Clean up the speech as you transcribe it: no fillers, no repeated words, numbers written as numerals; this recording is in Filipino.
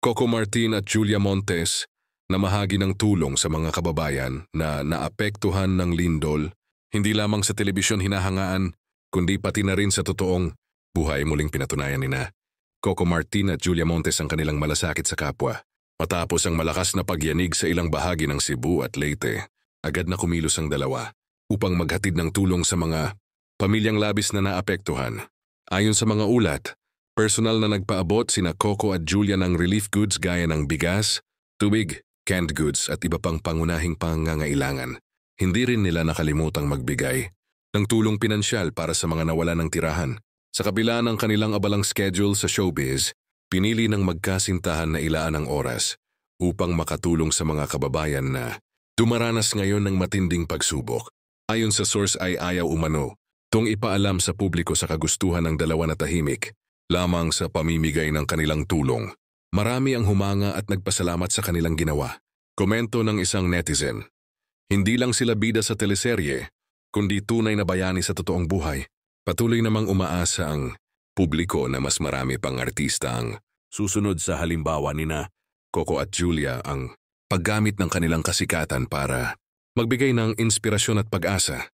Coco Martin at Julia Montes na mahagi ng tulong sa mga kababayan na naapektuhan ng lindol, hindi lamang sa telebisyon hinahangaan, kundi pati na rin sa totoong buhay muling pinatunayan nina Coco Martin at Julia Montes ang kanilang malasakit sa kapwa. Matapos ang malakas na pagyanig sa ilang bahagi ng Cebu at Leyte, agad na kumilos ang dalawa upang maghatid ng tulong sa mga pamilyang labis na naapektuhan. Ayon sa mga ulat, personal na nagpaabot sina Coco at Julia ng relief goods gaya ng bigas, tubig, canned goods at iba pang pangunahing pangangailangan. Hindi rin nila nakalimutang magbigay ng tulong pinansyal para sa mga nawala ng tirahan. Sa kabila ng kanilang abalang schedule sa showbiz, pinili ng magkasintahan na ilaan ang oras upang makatulong sa mga kababayan na dumaranas ngayon ng matinding pagsubok. Ayon sa source ay ayaw umano tong ipaalam sa publiko sa kagustuhan ng dalawa na tahimik lamang sa pamimigay ng kanilang tulong. Marami ang humanga at nagpasalamat sa kanilang ginawa. Komento ng isang netizen, hindi lang sila bida sa teleserye, kundi tunay na bayani sa totoong buhay. Patuloy namang umaasa ang publiko na mas marami pang artista ang susunod sa halimbawa nina Coco at Julia ang paggamit ng kanilang kasikatan para magbigay ng inspirasyon at pag-asa